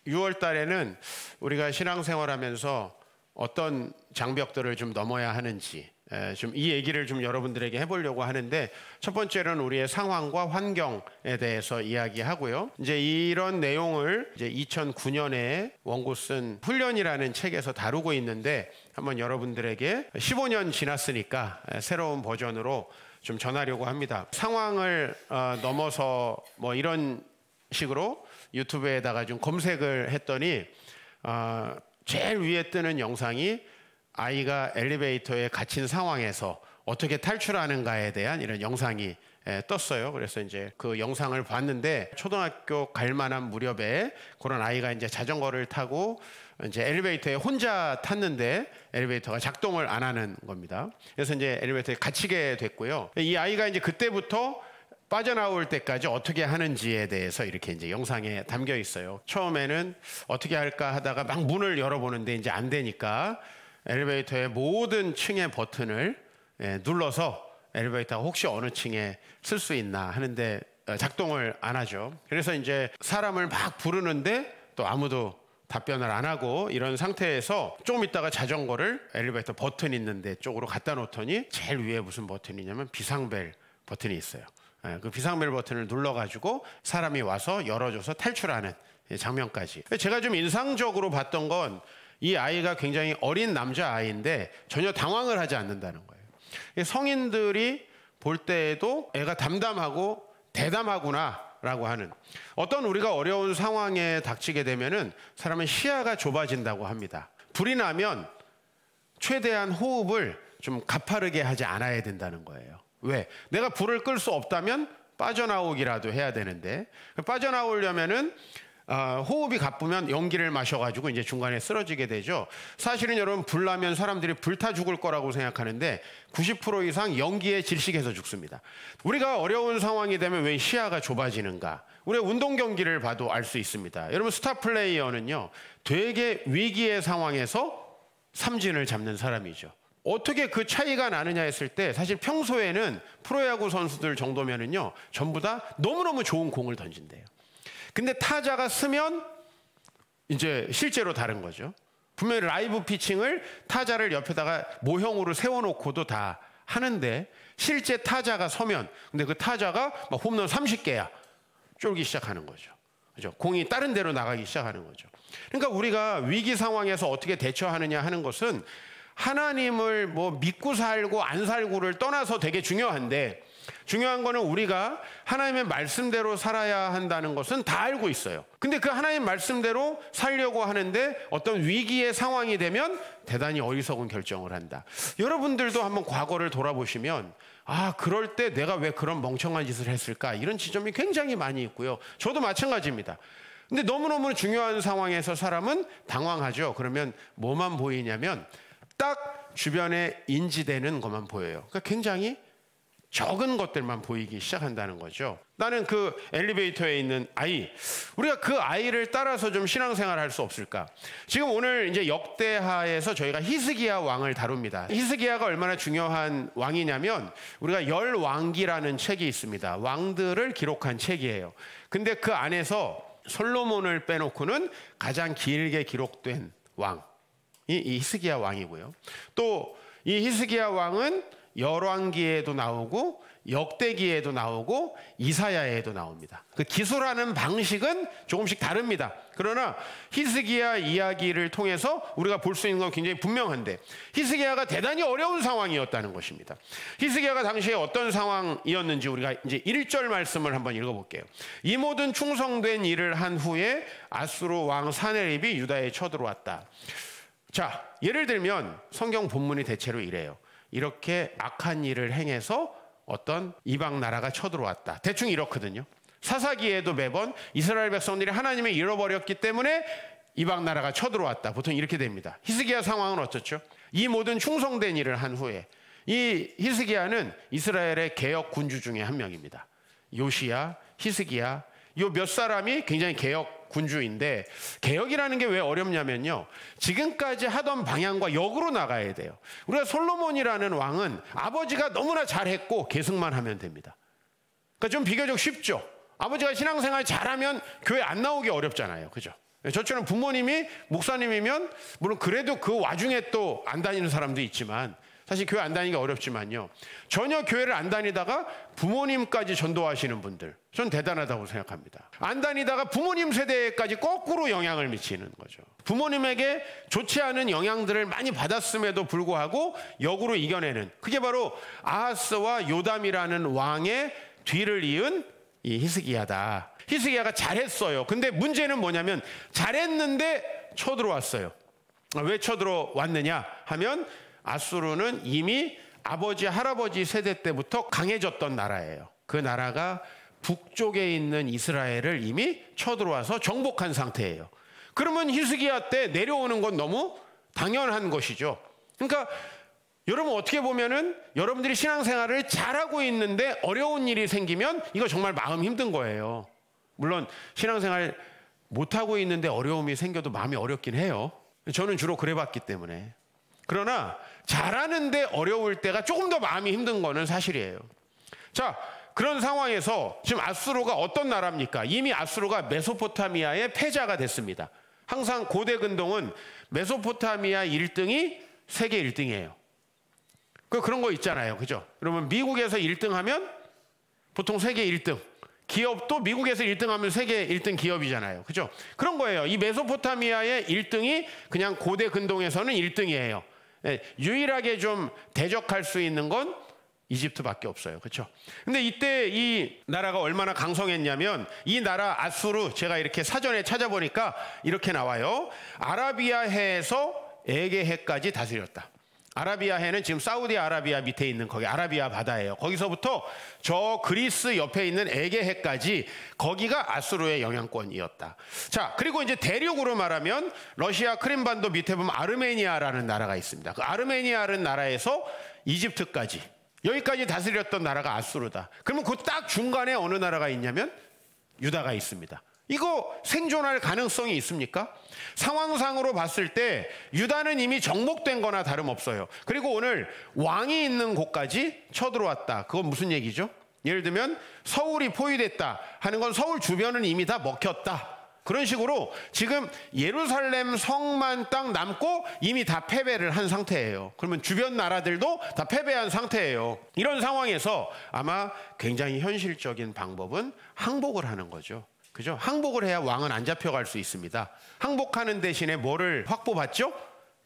6월 달에는 우리가 신앙생활하면서 어떤 장벽들을 좀 넘어야 하는지 좀 이 얘기를 좀 여러분들에게 해보려고 하는데, 첫 번째는 우리의 상황과 환경에 대해서 이야기하고요. 이제 이런 내용을 이제 2009년에 원고 쓴 훈련이라는 책에서 다루고 있는데, 한번 여러분들에게 15년 지났으니까 새로운 버전으로 좀 전하려고 합니다. 상황을 넘어서 뭐 이런 식으로 유튜브에다가 좀 검색을 했더니 제일 위에 뜨는 영상이 아이가 엘리베이터에 갇힌 상황에서 어떻게 탈출하는가에 대한 이런 영상이 떴어요. 그래서 이제 그 영상을 봤는데, 초등학교 갈 만한 무렵에 그런 아이가 이제 자전거를 타고 이제 엘리베이터에 혼자 탔는데 엘리베이터가 작동을 안 하는 겁니다. 그래서 이제 엘리베이터에 갇히게 됐고요. 이 아이가 이제 그때부터 빠져나올 때까지 어떻게 하는지에 대해서 이렇게 이제 영상에 담겨 있어요. 처음에는 어떻게 할까 하다가 막 문을 열어보는데 이제 안 되니까 엘리베이터의 모든 층의 버튼을 눌러서 엘리베이터가 혹시 어느 층에 쓸 수 있나 하는데 작동을 안 하죠. 그래서 이제 사람을 막 부르는데 또 아무도 답변을 안 하고 이런 상태에서 조금 있다가 자전거를 엘리베이터 버튼 있는 데 쪽으로 갖다 놓더니 제일 위에 무슨 버튼이냐면 비상벨 버튼이 있어요. 그 비상벨 버튼을 눌러가지고 사람이 와서 열어줘서 탈출하는 장면까지. 제가 좀 인상적으로 봤던 건 이 아이가 굉장히 어린 남자아이인데 전혀 당황을 하지 않는다는 거예요. 성인들이 볼 때에도 애가 담담하고 대담하구나 라고 하는, 어떤 우리가 어려운 상황에 닥치게 되면은 사람은 시야가 좁아진다고 합니다. 불이 나면 최대한 호흡을 좀 가파르게 하지 않아야 된다는 거예요. 왜? 내가 불을 끌 수 없다면 빠져나오기라도 해야 되는데, 빠져나오려면은 호흡이 가쁘면 연기를 마셔가지고 이제 중간에 쓰러지게 되죠. 사실은 여러분, 불 나면 사람들이 불타 죽을 거라고 생각하는데 90% 이상 연기에 질식해서 죽습니다. 우리가 어려운 상황이 되면 왜 시야가 좁아지는가? 우리가 운동 경기를 봐도 알 수 있습니다. 여러분, 스타 플레이어는요, 되게 위기의 상황에서 삼진을 잡는 사람이죠. 어떻게 그 차이가 나느냐 했을 때, 사실 평소에는 프로야구 선수들 정도면은요, 전부 다 너무너무 좋은 공을 던진대요. 근데 타자가 쓰면 이제 실제로 다른 거죠. 분명히 라이브 피칭을 타자를 옆에다가 모형으로 세워놓고도 다 하는데, 실제 타자가 서면, 근데 그 타자가 막 홈런 30개야 쫄기 시작하는 거죠. 그죠? 공이 다른 데로 나가기 시작하는 거죠. 그러니까 우리가 위기 상황에서 어떻게 대처하느냐 하는 것은 하나님을 뭐 믿고 살고 안 살고를 떠나서 되게 중요한데, 중요한 거는 우리가 하나님의 말씀대로 살아야 한다는 것은 다 알고 있어요. 근데 그 하나님 말씀대로 살려고 하는데 어떤 위기의 상황이 되면 대단히 어리석은 결정을 한다. 여러분들도 한번 과거를 돌아보시면, 그럴 때 내가 왜 그런 멍청한 짓을 했을까? 이런 지점이 굉장히 많이 있고요. 저도 마찬가지입니다. 근데 너무너무 중요한 상황에서 사람은 당황하죠. 그러면 뭐만 보이냐면 딱 주변에 인지되는 것만 보여요. 그러니까 굉장히 적은 것들만 보이기 시작한다는 거죠. 나는 그 엘리베이터에 있는 아이, 우리가 그 아이를 따라서 좀 신앙생활 할 수 없을까? 지금 오늘 이제 역대하에서 저희가 히스기야 왕을 다룹니다. 히스기야가 얼마나 중요한 왕이냐면, 우리가 열왕기라는 책이 있습니다. 왕들을 기록한 책이에요. 근데 그 안에서 솔로몬을 빼놓고는 가장 길게 기록된 왕이 이 히스기야 왕이고요. 또 이 히스기야 왕은 열왕기에도 나오고 역대기에도 나오고 이사야에도 나옵니다. 그 기술하는 방식은 조금씩 다릅니다. 그러나 히스기야 이야기를 통해서 우리가 볼 수 있는 건 굉장히 분명한데, 히스기야가 대단히 어려운 상황이었다는 것입니다. 히스기야가 당시에 어떤 상황이었는지 우리가 이제 1절 말씀을 한번 읽어볼게요. 이 모든 충성된 일을 한 후에 아수르 왕 사네립이 유다에 쳐들어왔다. 자, 예를 들면 성경 본문이 대체로 이래요. 이렇게 악한 일을 행해서 어떤 이방 나라가 쳐들어왔다. 대충 이렇거든요. 사사기에도 매번 이스라엘 백성들이 하나님을 잃어버렸기 때문에 이방 나라가 쳐들어왔다. 보통 이렇게 됩니다. 히스기야 상황은 어떻죠? 이 모든 충성된 일을 한 후에, 이 히스기야는 이스라엘의 개역 군주 중에 한 명입니다. 요시야, 히스기야, 요 몇 사람이 굉장히 개역 군주인데, 개혁이라는 게 왜 어렵냐면요, 지금까지 하던 방향과 역으로 나가야 돼요. 우리가 솔로몬이라는 왕은 아버지가 너무나 잘했고 계승만 하면 됩니다. 그러니까 좀 비교적 쉽죠. 아버지가 신앙생활 잘하면 교회 안 나오기 어렵잖아요. 그죠? 저처럼 부모님이 목사님이면 물론 그래도 그 와중에 또 안 다니는 사람도 있지만 사실 교회 안 다니기가 어렵지만요. 전혀 교회를 안 다니다가 부모님까지 전도하시는 분들, 전 대단하다고 생각합니다. 안 다니다가 부모님 세대까지 거꾸로 영향을 미치는 거죠. 부모님에게 좋지 않은 영향들을 많이 받았음에도 불구하고 역으로 이겨내는, 그게 바로 아하스와 요담이라는 왕의 뒤를 이은 이 히스기야다. 히스기야가 잘했어요. 근데 문제는 뭐냐면 잘했는데 쳐들어왔어요. 왜 쳐들어왔느냐 하면 아수르는 이미 아버지 할아버지 세대 때부터 강해졌던 나라예요. 그 나라가 북쪽에 있는 이스라엘을 이미 쳐들어와서 정복한 상태예요. 그러면 히스기야 때 내려오는 건 너무 당연한 것이죠. 그러니까 여러분 어떻게 보면은 여러분들이 신앙생활을 잘하고 있는데 어려운 일이 생기면 이거 정말 마음 힘든 거예요. 물론 신앙생활 못하고 있는데 어려움이 생겨도 마음이 어렵긴 해요. 저는 주로 그래봤기 때문에. 그러나 잘하는데 어려울 때가 조금 더 마음이 힘든 거는 사실이에요. 자, 그런 상황에서 지금 아수르가 어떤 나라입니까? 이미 아수르가 메소포타미아의 패자가 됐습니다. 항상 고대 근동은 메소포타미아 1등이 세계 1등이에요. 그런 거 있잖아요. 그죠? 그러면 미국에서 1등 하면 보통 세계 1등. 기업도 미국에서 1등 하면 세계 1등 기업이잖아요. 그죠? 그런 거예요. 이 메소포타미아의 1등이 그냥 고대 근동에서는 1등이에요. 유일하게 좀 대적할 수 있는 건 이집트밖에 없어요. 그렇죠? 근데 이때 이 나라가 얼마나 강성했냐면 이 나라 아수르, 제가 이렇게 사전에 찾아보니까 이렇게 나와요. 아라비아해에서 에게해까지 다스렸다. 아라비아해는 지금 사우디아라비아 밑에 있는 거기 아라비아 바다예요. 거기서부터 저 그리스 옆에 있는 에게해까지 거기가 아수르의 영향권이었다. 자, 그리고 이제 대륙으로 말하면 러시아 크림반도 밑에 보면 아르메니아라는 나라가 있습니다. 그 아르메니아라는 나라에서 이집트까지 여기까지 다스렸던 나라가 아수르다. 그러면 그 딱 중간에 어느 나라가 있냐면 유다가 있습니다. 이거 생존할 가능성이 있습니까? 상황상으로 봤을 때 유다는 이미 정복된 거나 다름없어요. 그리고 오늘 왕이 있는 곳까지 쳐들어왔다. 그건 무슨 얘기죠? 예를 들면 서울이 포위됐다 하는 건 서울 주변은 이미 다 먹혔다. 그런 식으로 지금 예루살렘 성만 딱 남고 이미 다 패배를 한 상태예요. 그러면 주변 나라들도 다 패배한 상태예요. 이런 상황에서 아마 굉장히 현실적인 방법은 항복을 하는 거죠. 그죠? 항복을 해야 왕은 안 잡혀갈 수 있습니다. 항복하는 대신에 뭐를 확보받죠?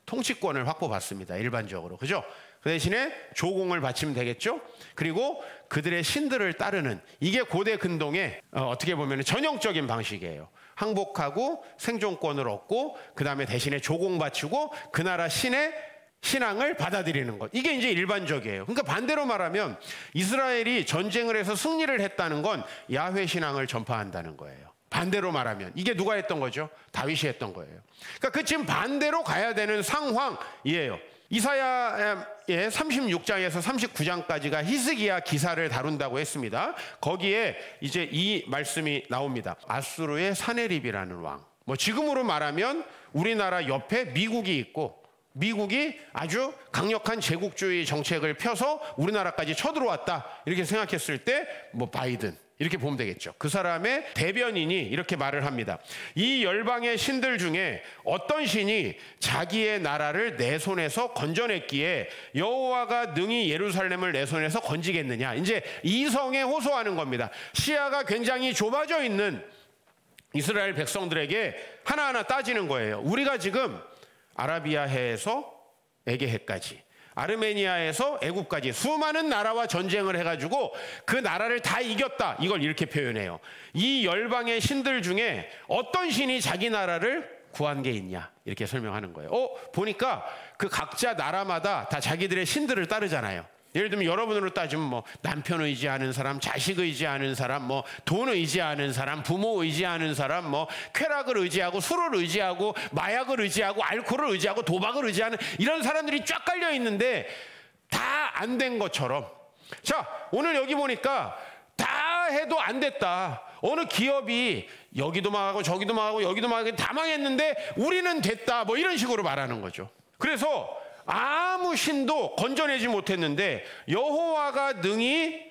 통치권을 확보받습니다. 일반적으로. 그죠? 그 대신에 조공을 바치면 되겠죠? 그리고 그들의 신들을 따르는, 이게 고대 근동의 어떻게 보면 전형적인 방식이에요. 항복하고 생존권을 얻고 그 다음에 대신에 조공 바치고 그 나라 신의 신앙을 받아들이는 것. 이게 이제 일반적이에요. 그러니까 반대로 말하면 이스라엘이 전쟁을 해서 승리를 했다는 건 야훼 신앙을 전파한다는 거예요. 반대로 말하면 이게 누가 했던 거죠? 다윗이 했던 거예요. 그러니까 그 지금 반대로 가야 되는 상황이에요. 이사야의 36장에서 39장까지가 히스기야 기사를 다룬다고 했습니다. 거기에 이제 이 말씀이 나옵니다. 아수르의 사네립이라는 왕. 뭐 지금으로 말하면 우리나라 옆에 미국이 있고 미국이 아주 강력한 제국주의 정책을 펴서 우리나라까지 쳐들어왔다. 이렇게 생각했을 때 뭐 바이든 이렇게 보면 되겠죠. 그 사람의 대변인이 이렇게 말을 합니다. 이 열방의 신들 중에 어떤 신이 자기의 나라를 내 손에서 건져냈기에 여호와가 능히 예루살렘을 내 손에서 건지겠느냐. 이제 이성에 호소하는 겁니다. 시야가 굉장히 좁아져 있는 이스라엘 백성들에게 하나하나 따지는 거예요. 우리가 지금 아라비아해에서 에게해까지, 아르메니아에서 애굽까지 수많은 나라와 전쟁을 해가지고 그 나라를 다 이겼다. 이걸 이렇게 표현해요. 이 열방의 신들 중에 어떤 신이 자기 나라를 구한 게 있냐. 이렇게 설명하는 거예요. 보니까 그 각자 나라마다 다 자기들의 신들을 따르잖아요. 예를 들면 여러분으로 따지면 뭐 남편 의지하는 사람, 자식 의지하는 사람, 뭐 돈 의지하는 사람, 부모 의지하는 사람, 뭐 쾌락을 의지하고 술을 의지하고 마약을 의지하고 알코올을 의지하고 도박을 의지하는 이런 사람들이 쫙 깔려 있는데 다 안 된 것처럼, 자 오늘 여기 보니까 다 해도 안 됐다. 어느 기업이 여기도 망하고 저기도 망하고 여기도 망하고 다 망했는데 우리는 됐다. 뭐 이런 식으로 말하는 거죠. 그래서 아무 신도 건져내지 못했는데 여호와가 능히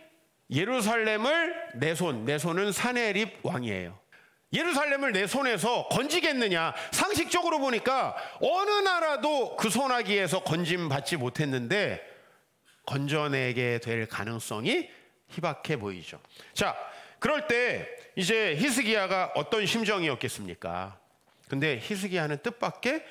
예루살렘을 내 손은 사네립 왕이에요. 예루살렘을 내 손에서 건지겠느냐? 상식적으로 보니까 어느 나라도 그 손아귀에서 건짐받지 못했는데 건져내게 될 가능성이 희박해 보이죠. 자, 그럴 때 이제 히스기야가 어떤 심정이었겠습니까? 근데 히스기야는 뜻밖의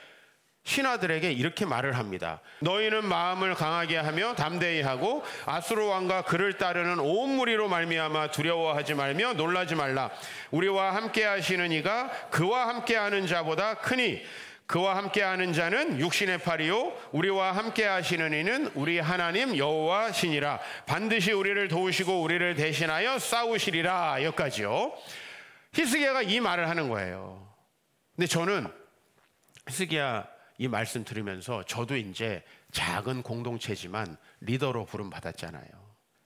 신하들에게 이렇게 말을 합니다. 너희는 마음을 강하게 하며 담대히 하고 아수르 왕과 그를 따르는 온 무리로 말미암아 두려워하지 말며 놀라지 말라. 우리와 함께 하시는 이가 그와 함께 하는 자보다 크니 그와 함께 하는 자는 육신의 팔이요 우리와 함께 하시는 이는 우리 하나님 여호와시니라. 반드시 우리를 도우시고 우리를 대신하여 싸우시리라. 여기까지요. 히스기야가 이 말을 하는 거예요. 근데 저는 히스기야 이 말씀 들으면서 저도 이제 작은 공동체지만 리더로 부름 받았잖아요.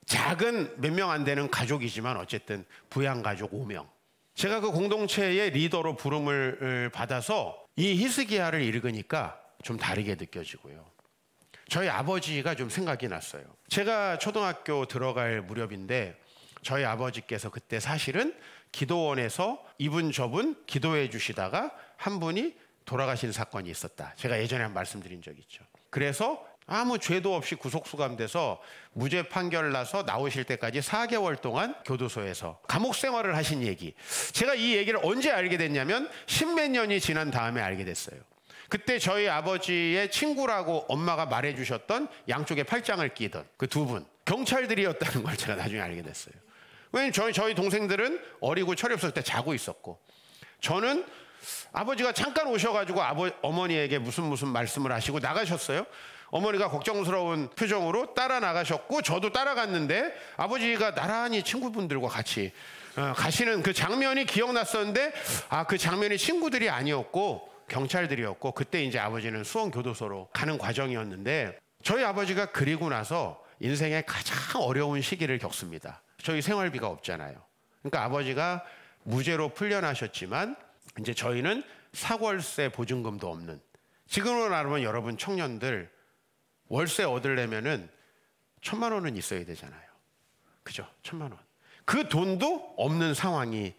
작은 몇 명 안 되는 가족이지만 어쨌든 부양가족 5명. 제가 그 공동체의 리더로 부름을 받아서 이 히스기야를 읽으니까 좀 다르게 느껴지고요. 저희 아버지가 좀 생각이 났어요. 제가 초등학교 들어갈 무렵인데 저희 아버지께서 그때 사실은 기도원에서 이분 저분 기도해 주시다가 한 분이 돌아가신 사건이 있었다. 제가 예전에 한 말씀드린 적이 있죠. 그래서 아무 죄도 없이 구속수감돼서 무죄 판결 나서 나오실 때까지 4개월 동안 교도소에서 감옥 생활을 하신 얘기. 제가 이 얘기를 언제 알게 됐냐면 10몇 년이 지난 다음에 알게 됐어요. 그때 저희 아버지의 친구라고 엄마가 말해주셨던 양쪽에 팔짱을 끼던 그 두 분 경찰들이었다는 걸 제가 나중에 알게 됐어요. 왜냐면 저희 동생들은 어리고 철이 없을 때 자고 있었고 저는 아버지가 잠깐 오셔가지고 어머니에게 무슨 말씀을 하시고 나가셨어요. 어머니가 걱정스러운 표정으로 따라 나가셨고 저도 따라갔는데 아버지가 나란히 친구분들과 같이 가시는 그 장면이 기억났었는데 그 장면이 친구들이 아니었고 경찰들이었고 그때 이제 아버지는 수원교도소로 가는 과정이었는데 저희 아버지가 그리고 나서 인생의 가장 어려운 시기를 겪습니다. 저희 생활비가 없잖아요. 그러니까 아버지가 무죄로 풀려나셨지만 이제 저희는 사월세 보증금도 없는, 지금으로 말하면 여러분 청년들 월세 얻으려면은 1,000만 원은 있어야 되잖아요. 그죠? 1,000만 원. 그 돈도 없는 상황이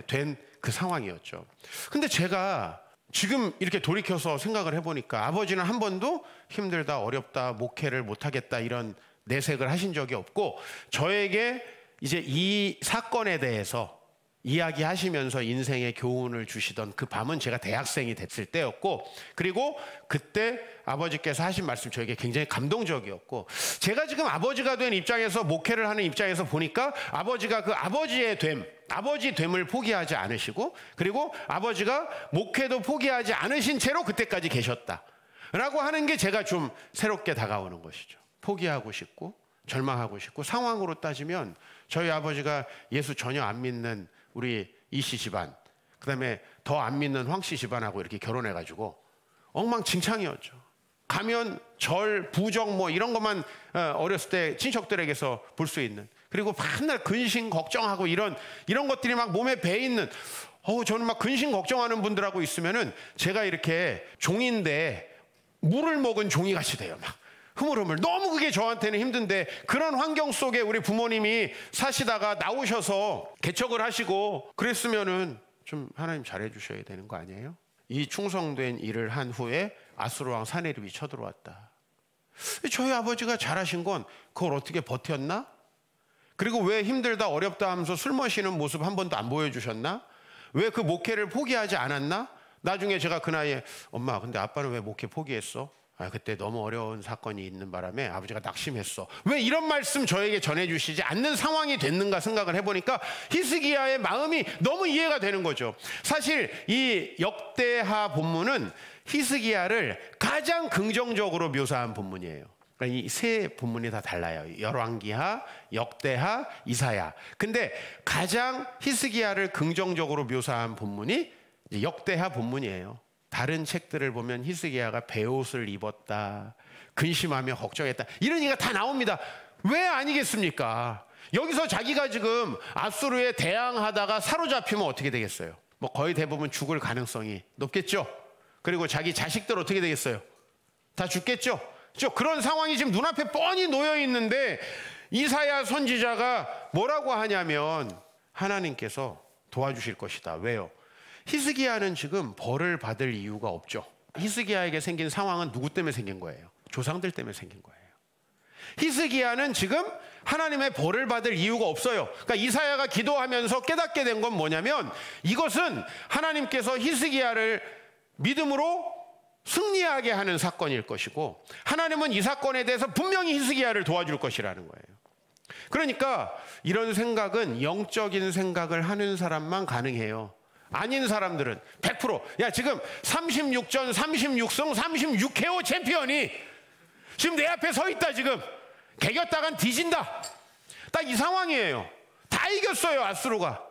된 그 상황이었죠. 근데 제가 지금 이렇게 돌이켜서 생각을 해보니까 아버지는 한 번도 힘들다, 어렵다, 목회를 못하겠다 이런 내색을 하신 적이 없고 저에게 이제 이 사건에 대해서 이야기하시면서 인생의 교훈을 주시던 그 밤은 제가 대학생이 됐을 때였고 그리고 그때 아버지께서 하신 말씀 저에게 굉장히 감동적이었고 제가 지금 아버지가 된 입장에서 목회를 하는 입장에서 보니까 아버지가 그 아버지 됨을 포기하지 않으시고 그리고 아버지가 목회도 포기하지 않으신 채로 그때까지 계셨다라고 하는 게 제가 좀 새롭게 다가오는 것이죠. 포기하고 싶고 절망하고 싶고 상황으로 따지면 저희 아버지가 예수 전혀 안 믿는 우리 이씨 집안, 그 다음에 더 안 믿는 황씨 집안하고 이렇게 결혼해가지고 엉망진창이었죠. 가면 절, 부정 뭐 이런 것만 어렸을 때 친척들에게서 볼 수 있는, 그리고 맨날 근심 걱정하고 이런 것들이 막 몸에 배 있는, 저는 막 근심 걱정하는 분들하고 있으면은 제가 이렇게 종인데 물을 먹은 종이같이 돼요. 막 흐물흐물. 너무 그게 저한테는 힘든데 그런 환경 속에 우리 부모님이 사시다가 나오셔서 개척을 하시고 그랬으면은 좀 하나님 잘해 주셔야 되는 거 아니에요? 이 충성된 일을 한 후에 아수르 왕 사네립이 쳐들어왔다. 저희 아버지가 잘하신 건 그걸 어떻게 버텼나? 그리고 왜 힘들다 어렵다 하면서 술 마시는 모습 한 번도 안 보여주셨나? 왜 그 목회를 포기하지 않았나? 나중에 제가 그 나이에 엄마 근데 아빠는 왜 목회 포기했어? 그때 너무 어려운 사건이 있는 바람에 아버지가 낙심했어. 왜 이런 말씀 저에게 전해주시지 않는 상황이 됐는가 생각을 해보니까 히스기야의 마음이 너무 이해가 되는 거죠. 사실 이 역대하 본문은 히스기야를 가장 긍정적으로 묘사한 본문이에요. 그러니까 이 세 본문이 다 달라요. 열왕기하, 역대하, 이사야. 근데 가장 히스기야를 긍정적으로 묘사한 본문이 역대하 본문이에요. 다른 책들을 보면 히스기야가 베옷을 입었다, 근심하며 걱정했다, 이런 얘기가 다 나옵니다. 왜 아니겠습니까? 여기서 자기가 지금 아수르에 대항하다가 사로잡히면 어떻게 되겠어요? 뭐 거의 대부분 죽을 가능성이 높겠죠. 그리고 자기 자식들 어떻게 되겠어요? 다 죽겠죠. 그런 상황이 지금 눈앞에 뻔히 놓여 있는데 이사야 선지자가 뭐라고 하냐면 하나님께서 도와주실 것이다. 왜요? 히스기야는 지금 벌을 받을 이유가 없죠. 히스기야에게 생긴 상황은 누구 때문에 생긴 거예요? 조상들 때문에 생긴 거예요. 히스기야는 지금 하나님의 벌을 받을 이유가 없어요. 그러니까 이사야가 기도하면서 깨닫게 된 건 뭐냐면, 이것은 하나님께서 히스기야를 믿음으로 승리하게 하는 사건일 것이고, 하나님은 이 사건에 대해서 분명히 히스기야를 도와줄 것이라는 거예요. 그러니까 이런 생각은 영적인 생각을 하는 사람만 가능해요. 아닌 사람들은 100% 야, 지금 36전 36승 36KO 챔피언이 지금 내 앞에 서 있다. 지금 개겼다간 뒤진다. 딱 이 상황이에요. 다 이겼어요, 아수르가.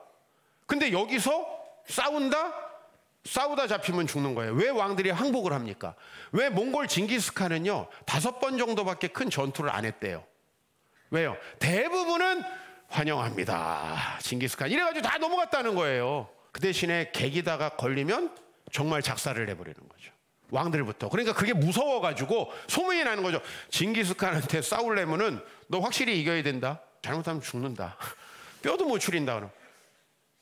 근데 여기서 싸우다 잡히면 죽는 거예요. 왜 왕들이 항복을 합니까? 왜 몽골 징기스칸은요 5번 정도밖에 큰 전투를 안 했대요. 왜요? 대부분은 환영합니다, 징기스칸 이래가지고 다 넘어갔다는 거예요. 그 대신에 개기다가 걸리면 정말 작살을 내버리는 거죠, 왕들부터. 그러니까 그게 무서워가지고 소문이 나는 거죠. 징기스칸한테 싸우려면은 너 확실히 이겨야 된다. 잘못하면 죽는다. 뼈도 못 추린다. 그럼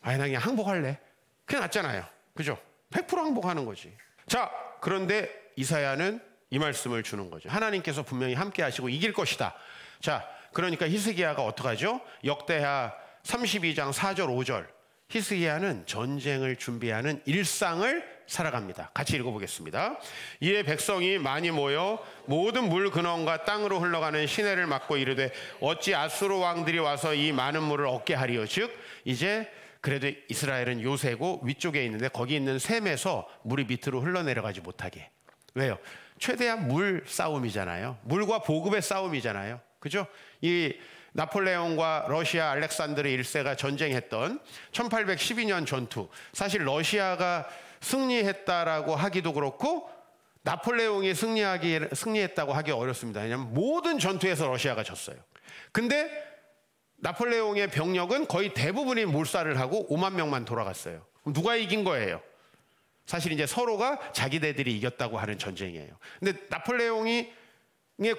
아니, 나 그냥 항복할래. 그게 낫잖아요. 그죠? 100% 항복하는 거지. 자, 그런데 이사야는 이 말씀을 주는 거죠. 하나님께서 분명히 함께 하시고 이길 것이다. 자, 그러니까 히스기야가 어떡하죠? 역대하 32장 4절 5절. 히스기야는 전쟁을 준비하는 일상을 살아갑니다. 같이 읽어보겠습니다. 이에 백성이 많이 모여 모든 물 근원과 땅으로 흘러가는 시내를 막고 이르되 어찌 아수르 왕들이 와서 이 많은 물을 얻게 하리요. 즉 이제 그래도 이스라엘은 요새고 위쪽에 있는데 거기 있는 샘에서 물이 밑으로 흘러내려가지 못하게. 왜요? 최대한 물 싸움이잖아요. 물과 보급의 싸움이잖아요. 그죠? 이 나폴레옹과 러시아 알렉산드르 1세가 전쟁했던 1812년 전투, 사실 러시아가 승리했다라고 하기도 그렇고 나폴레옹이 승리했다고 하기 어렵습니다. 왜냐하면 모든 전투에서 러시아가 졌어요. 근데 나폴레옹의 병력은 거의 대부분이 몰살을 하고 5만 명만 돌아갔어요. 그럼 누가 이긴 거예요? 사실 이제 서로가 자기네들이 이겼다고 하는 전쟁이에요. 근데 나폴레옹의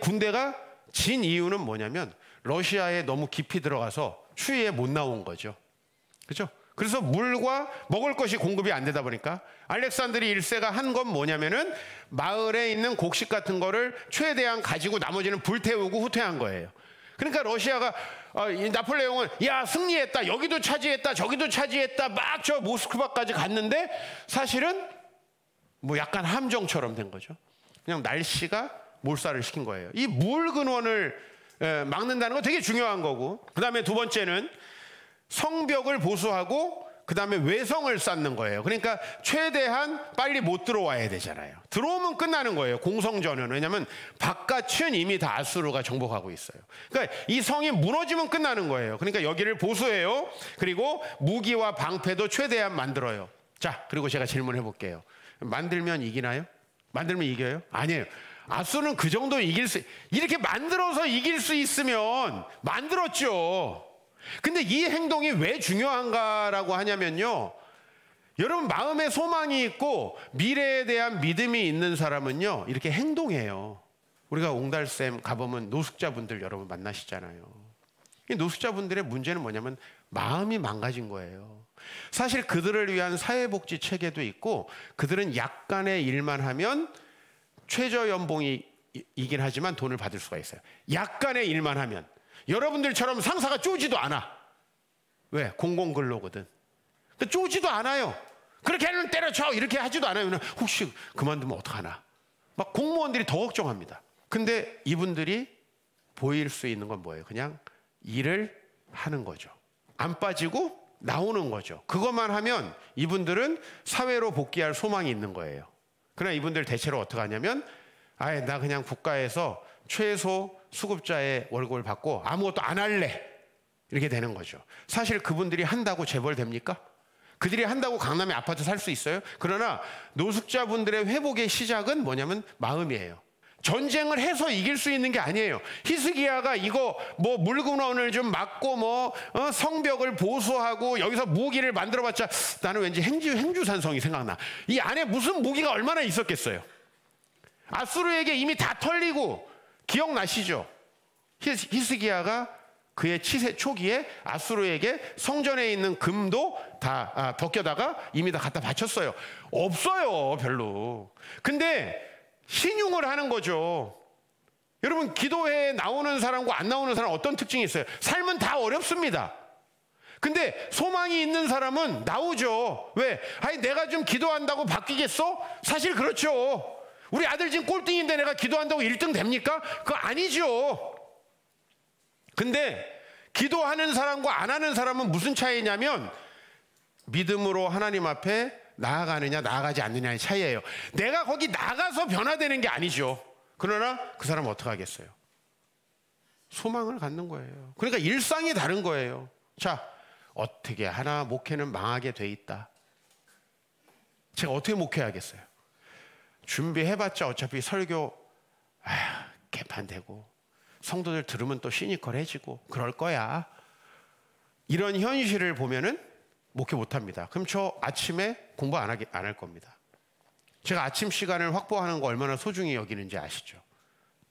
군대가 진 이유는 뭐냐면 러시아에 너무 깊이 들어가서 추위에 못 나온 거죠. 그렇죠? 그래서 물과 먹을 것이 공급이 안 되다 보니까 알렉산드르 1세가 한 건 뭐냐면은 마을에 있는 곡식 같은 거를 최대한 가지고 나머지는 불태우고 후퇴한 거예요. 그러니까 러시아가 나폴레옹은 야, 승리했다, 여기도 차지했다, 저기도 차지했다, 막 저 모스크바까지 갔는데 사실은 뭐 약간 함정처럼 된 거죠. 그냥 날씨가 몰살을 시킨 거예요. 이 물 근원을 막는다는 건 되게 중요한 거고, 그 다음에 두 번째는 성벽을 보수하고 그 다음에 외성을 쌓는 거예요. 그러니까 최대한 빨리 못 들어와야 되잖아요. 들어오면 끝나는 거예요, 공성전은. 왜냐하면 바깥은 이미 다 아수르가 정복하고 있어요. 그러니까 이 성이 무너지면 끝나는 거예요. 그러니까 여기를 보수해요. 그리고 무기와 방패도 최대한 만들어요. 자, 그리고 제가 질문해 볼게요. 만들면 이기나요? 만들면 이겨요? 아니에요. 아수르는 그 정도 이렇게 만들어서 이길 수 있으면 만들었죠. 근데 이 행동이 왜 중요한가라고 하냐면요, 여러분 마음에 소망이 있고 미래에 대한 믿음이 있는 사람은요 이렇게 행동해요. 우리가 옹달샘 가보면 노숙자분들 여러분 만나시잖아요. 이 노숙자분들의 문제는 뭐냐면 마음이 망가진 거예요. 사실 그들을 위한 사회복지 체계도 있고 그들은 약간의 일만 하면 최저연봉이긴 하지만 돈을 받을 수가 있어요. 약간의 일만 하면. 여러분들처럼 상사가 쪼지도 않아. 왜? 공공근로거든. 쪼지도 않아요. 그렇게 하면 때려쳐 이렇게 하지도 않아요. 혹시 그만두면 어떡하나. 막 공무원들이 더 걱정합니다. 근데 이분들이 보일 수 있는 건 뭐예요? 그냥 일을 하는 거죠. 안 빠지고 나오는 거죠. 그것만 하면 이분들은 사회로 복귀할 소망이 있는 거예요. 그러나 이분들 대체로 어떻게 하냐면 아예 나 그냥 국가에서 최소 수급자의 월급을 받고 아무것도 안 할래, 이렇게 되는 거죠. 사실 그분들이 한다고 재벌됩니까? 그들이 한다고 강남에 아파트 살 수 있어요? 그러나 노숙자분들의 회복의 시작은 뭐냐면 마음이에요. 전쟁을 해서 이길 수 있는 게 아니에요. 히스기야가 이거 뭐 물근원을 좀 막고 성벽을 보수하고 여기서 무기를 만들어봤자 나는 왠지 행주산성이 생각나. 이 안에 무슨 무기가 얼마나 있었겠어요. 아수르에게 이미 다 털리고, 기억나시죠? 히스기야가 그의 치세 초기에 아수르에게 성전에 있는 금도 다 벗겨다가 이미 다 갖다 바쳤어요. 없어요, 별로. 근데 신용을 하는 거죠. 여러분, 기도회에 나오는 사람과 안 나오는 사람 어떤 특징이 있어요? 삶은 다 어렵습니다. 근데 소망이 있는 사람은 나오죠. 왜? 아니, 내가 좀 기도한다고 바뀌겠어? 사실 그렇죠. 우리 아들 지금 꼴등인데 내가 기도한다고 1등 됩니까? 그거 아니죠. 근데 기도하는 사람과 안 하는 사람은 무슨 차이냐면 믿음으로 하나님 앞에 나아가느냐 나아가지 않느냐의 차이예요. 내가 거기 나가서 변화되는 게 아니죠. 그러나 그 사람은 어떻게 하겠어요? 소망을 갖는 거예요. 그러니까 일상이 다른 거예요. 자, 어떻게 하나 목회는 망하게 돼 있다. 제가 어떻게 목회하겠어요? 준비해봤자 어차피 설교 개판되고 성도들 들으면 또 시니컬해지고 그럴 거야. 이런 현실을 보면은 목회 못합니다. 그럼 저 아침에 공부 안 할 겁니다. 제가 아침 시간을 확보하는 거 얼마나 소중히 여기는지 아시죠?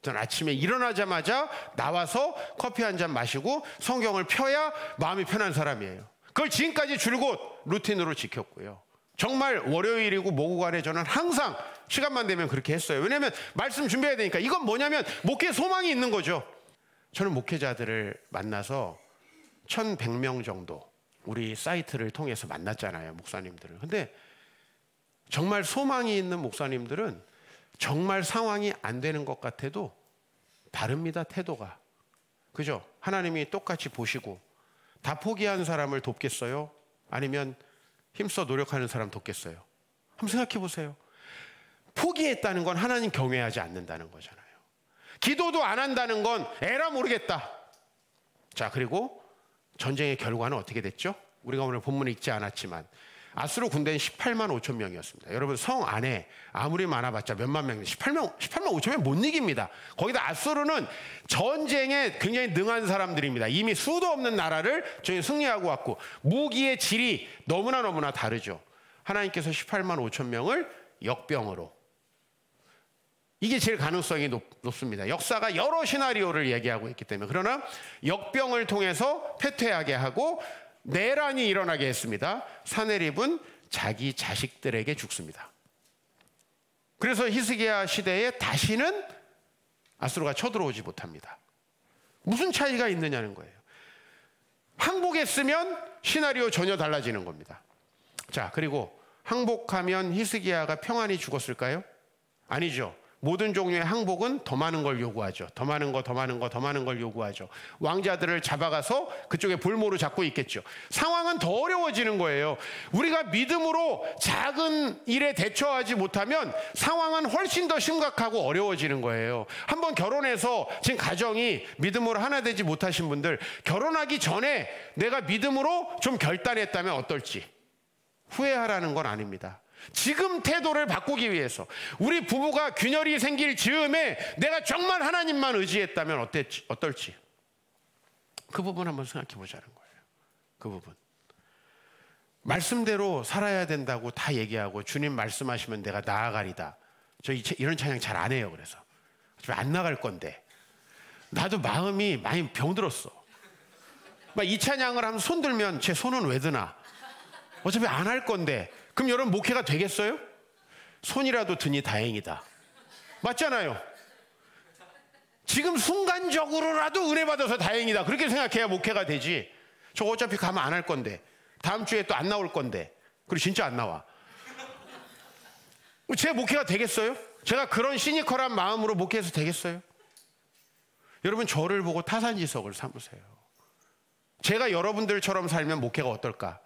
전 아침에 일어나자마자 나와서 커피 한 잔 마시고 성경을 펴야 마음이 편한 사람이에요. 그걸 지금까지 줄곧 루틴으로 지켰고요. 정말 월요일이고 뭐고 간에 저는 항상 시간만 되면 그렇게 했어요. 왜냐하면 말씀 준비해야 되니까. 이건 뭐냐면 목회에 소망이 있는 거죠. 저는 목회자들을 만나서 1,100명 정도 우리 사이트를 통해서 만났잖아요, 목사님들을. 근데 정말 소망이 있는 목사님들은 정말 상황이 안 되는 것 같아도 다릅니다, 태도가. 그죠? 하나님이 똑같이 보시고 다 포기한 사람을 돕겠어요? 아니면 힘써 노력하는 사람 돕겠어요? 한번 생각해 보세요. 포기했다는 건 하나님 경외하지 않는다는 거잖아요. 기도도 안 한다는 건 에라 모르겠다. 자, 그리고 전쟁의 결과는 어떻게 됐죠? 우리가 오늘 본문에 읽지 않았지만 아수르 군대는 18만 5천 명이었습니다. 여러분, 성 안에 아무리 많아봤자 몇만 명, 18만 5천 명 못 이깁니다. 거기다 아수르는 전쟁에 굉장히 능한 사람들입니다. 이미 수도 없는 나라를 저희 승리하고 왔고 무기의 질이 너무나 다르죠. 하나님께서 18만 5천 명을 역병으로, 이게 제일 가능성이 높습니다. 역사가 여러 시나리오를 얘기하고 있기 때문에. 그러나 역병을 통해서 패퇴하게 하고 내란이 일어나게 했습니다. 사내립은 자기 자식들에게 죽습니다. 그래서 히스기야 시대에 다시는 아수르가 쳐들어오지 못합니다. 무슨 차이가 있느냐는 거예요. 항복했으면 시나리오 전혀 달라지는 겁니다. 자, 그리고 항복하면 히스기야가 평안히 죽었을까요? 아니죠. 모든 종류의 항복은 더 많은 걸 요구하죠. 더 많은 걸 요구하죠. 왕자들을 잡아가서 그쪽에 볼모로 잡고 있겠죠. 상황은 더 어려워지는 거예요. 우리가 믿음으로 작은 일에 대처하지 못하면 상황은 훨씬 더 심각하고 어려워지는 거예요. 한번 결혼해서 지금 가정이 믿음으로 하나 되지 못하신 분들, 결혼하기 전에 내가 믿음으로 좀 결단했다면 어떨지 후회하라는 건 아닙니다. 지금 태도를 바꾸기 위해서 우리 부부가 균열이 생길 즈음에 내가 정말 하나님만 의지했다면 어떨지 그 부분 한번 생각해 보자는 거예요. 그 부분. 말씀대로 살아야 된다고 다 얘기하고 주님 말씀하시면 내가 나아가리다. 저 이런 찬양 잘 안 해요. 그래서 안 나갈 건데 나도 마음이 많이 병들었어. 막 이 찬양을 하면 손 들면 제 손은 왜 드나? 어차피 안 할 건데. 그럼 여러분 목회가 되겠어요? 손이라도 드니 다행이다. 맞잖아요. 지금 순간적으로라도 은혜 받아서 다행이다. 그렇게 생각해야 목회가 되지. 저 어차피 가면 안 할 건데. 다음 주에 또 안 나올 건데. 그리고 진짜 안 나와. 제 목회가 되겠어요? 제가 그런 시니컬한 마음으로 목회해서 되겠어요? 여러분, 저를 보고 타산지석을 삼으세요. 제가 여러분들처럼 살면 목회가 어떨까?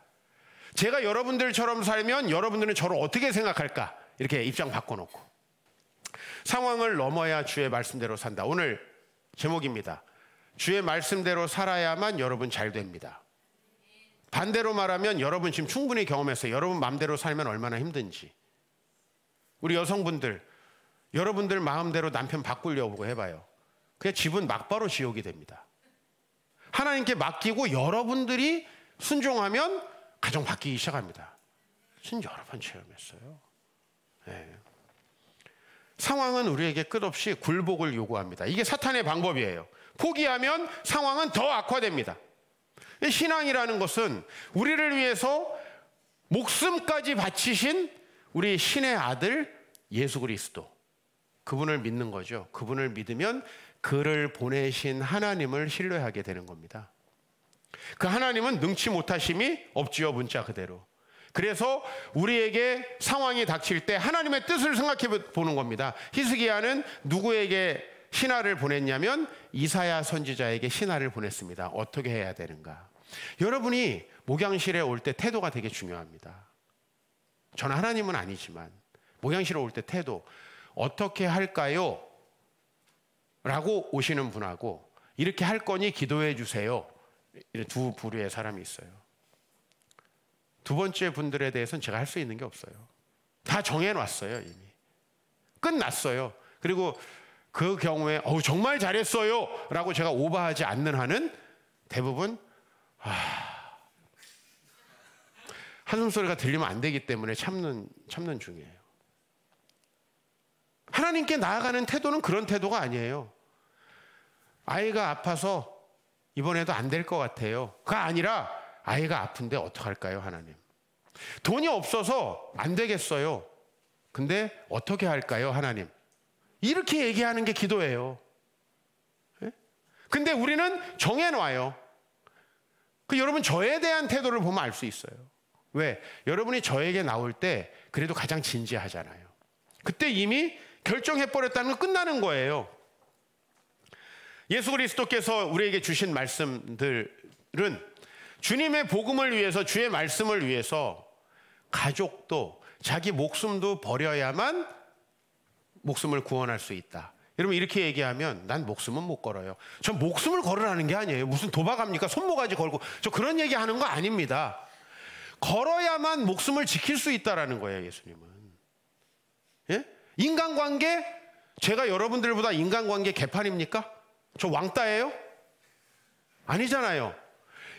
제가 여러분들처럼 살면 여러분들은 저를 어떻게 생각할까? 이렇게 입장 바꿔놓고. 상황을 넘어야 주의 말씀대로 산다. 오늘 제목입니다. 주의 말씀대로 살아야만 여러분 잘 됩니다. 반대로 말하면 여러분 지금 충분히 경험했어요. 여러분 마음대로 살면 얼마나 힘든지. 우리 여성분들, 여러분들 마음대로 남편 바꾸려고 해봐요. 그냥 집은 막바로 지옥이 됩니다. 하나님께 맡기고 여러분들이 순종하면 가정 바뀌기 시작합니다. 저는 여러 번 체험했어요. 네. 상황은 우리에게 끝없이 굴복을 요구합니다. 이게 사탄의 방법이에요. 포기하면 상황은 더 악화됩니다. 신앙이라는 것은 우리를 위해서 목숨까지 바치신 우리 신의 아들 예수 그리스도, 그분을 믿는 거죠. 그분을 믿으면 그를 보내신 하나님을 신뢰하게 되는 겁니다. 그 하나님은 능치 못하심이 없지요, 문자 그대로. 그래서 우리에게 상황이 닥칠 때 하나님의 뜻을 생각해 보는 겁니다. 히스기야는 누구에게 신하를 보냈냐면 이사야 선지자에게 신하를 보냈습니다. 어떻게 해야 되는가? 여러분이 목양실에 올 때 태도가 되게 중요합니다. 전 하나님은 아니지만 목양실에 올 때 태도 어떻게 할까요? 라고 오시는 분하고 이렇게 할 거니 기도해 주세요. 두 부류의 사람이 있어요. 두 번째 분들에 대해서는 제가 할 수 있는 게 없어요. 다 정해놨어요. 이미 끝났어요. 그리고 그 경우에 정말 잘했어요 라고 제가 오버하지 않는 한은 대부분 한숨소리가 들리면 안 되기 때문에 참는 중이에요. 하나님께 나아가는 태도는 그런 태도가 아니에요. 아이가 아파서 이번에도 안 될 것 같아요. 그가 아니라 아이가 아픈데 어떡할까요, 하나님? 돈이 없어서 안 되겠어요. 근데 어떻게 할까요, 하나님? 이렇게 얘기하는 게 기도예요. 근데 우리는 정해놔요. 여러분 저에 대한 태도를 보면 알 수 있어요. 왜? 여러분이 저에게 나올 때 그래도 가장 진지하잖아요. 그때 이미 결정해버렸다는 건 끝나는 거예요. 예수 그리스도께서 우리에게 주신 말씀들은 주님의 복음을 위해서, 주의 말씀을 위해서 가족도 자기 목숨도 버려야만 목숨을 구원할 수 있다. 여러분 이렇게 얘기하면 난 목숨은 못 걸어요. 전 목숨을 걸으라는 게 아니에요. 무슨 도박합니까? 손모가지 걸고. 저 그런 얘기하는 거 아닙니다. 걸어야만 목숨을 지킬 수 있다라는 거예요, 예수님은. 예? 인간관계? 제가 여러분들보다 인간관계 개판입니까? 저 왕따예요? 아니잖아요.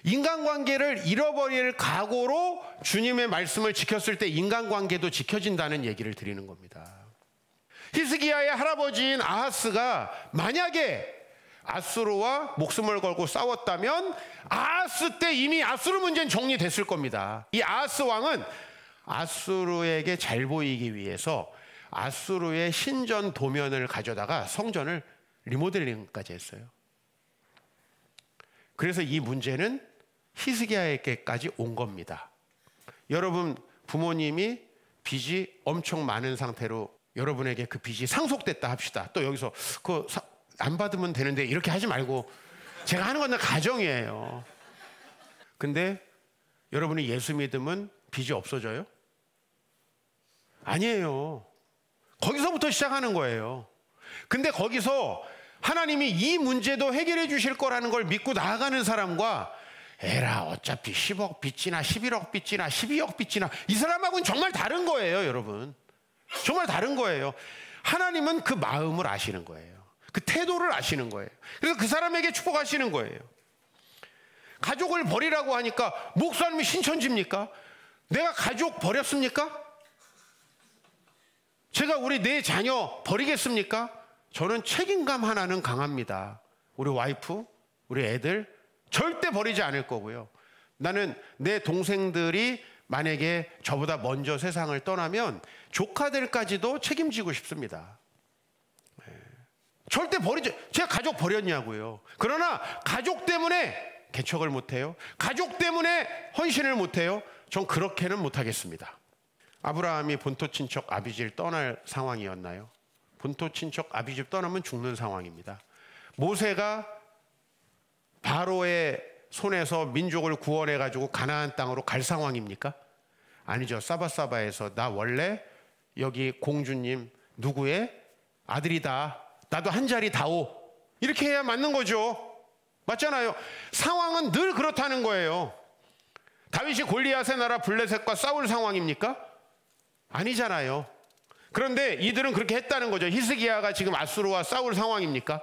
인간관계를 잃어버릴 각오로 주님의 말씀을 지켰을 때 인간관계도 지켜진다는 얘기를 드리는 겁니다. 히스기야의 할아버지인 아하스가 만약에 아수르와 목숨을 걸고 싸웠다면 아하스 때 이미 아수르 문제는 정리됐을 겁니다. 이 아하스 왕은 아수르에게 잘 보이기 위해서 아수르의 신전 도면을 가져다가 성전을 리모델링까지 했어요. 그래서 이 문제는 히스기야에게까지 온 겁니다. 여러분 부모님이 빚이 엄청 많은 상태로 여러분에게 그 빚이 상속됐다 합시다. 또 여기서 그거 안 받으면 되는데 이렇게 하지 말고, 제가 하는 건 다 가정이에요. 근데 여러분이 예수 믿으면 빚이 없어져요? 아니에요. 거기서부터 시작하는 거예요. 근데 거기서 하나님이 이 문제도 해결해 주실 거라는 걸 믿고 나아가는 사람과 에라 어차피 10억 빚지나 11억 빚지나 12억 빚지나 이 사람하고는 정말 다른 거예요, 여러분. 정말 다른 거예요. 하나님은 그 마음을 아시는 거예요. 그 태도를 아시는 거예요. 그래서 그 사람에게 축복하시는 거예요. 가족을 버리라고 하니까 목사님이 신천지입니까? 내가 가족 버렸습니까? 제가 우리 내 자녀 버리겠습니까? 저는 책임감 하나는 강합니다. 우리 와이프, 우리 애들 절대 버리지 않을 거고요. 나는 내 동생들이 만약에 저보다 먼저 세상을 떠나면 조카들까지도 책임지고 싶습니다. 절대 버리지. 제가 가족 버렸냐고요. 그러나 가족 때문에 개척을 못해요. 가족 때문에 헌신을 못해요. 전 그렇게는 못하겠습니다. 아브라함이 본토 친척 아비집을 떠날 상황이었나요? 본토 친척 아비집 떠나면 죽는 상황입니다. 모세가 바로의 손에서 민족을 구원해가지고 가나안 땅으로 갈 상황입니까? 아니죠. 사바사바에서 나 원래 여기 공주님 누구의 아들이다. 나도 한 자리 다오. 이렇게 해야 맞는 거죠. 맞잖아요. 상황은 늘 그렇다는 거예요. 다윗이 골리앗의 나라 블레셋과 싸울 상황입니까? 아니잖아요. 그런데 이들은 그렇게 했다는 거죠. 히스기야가 지금 아수르와 싸울 상황입니까?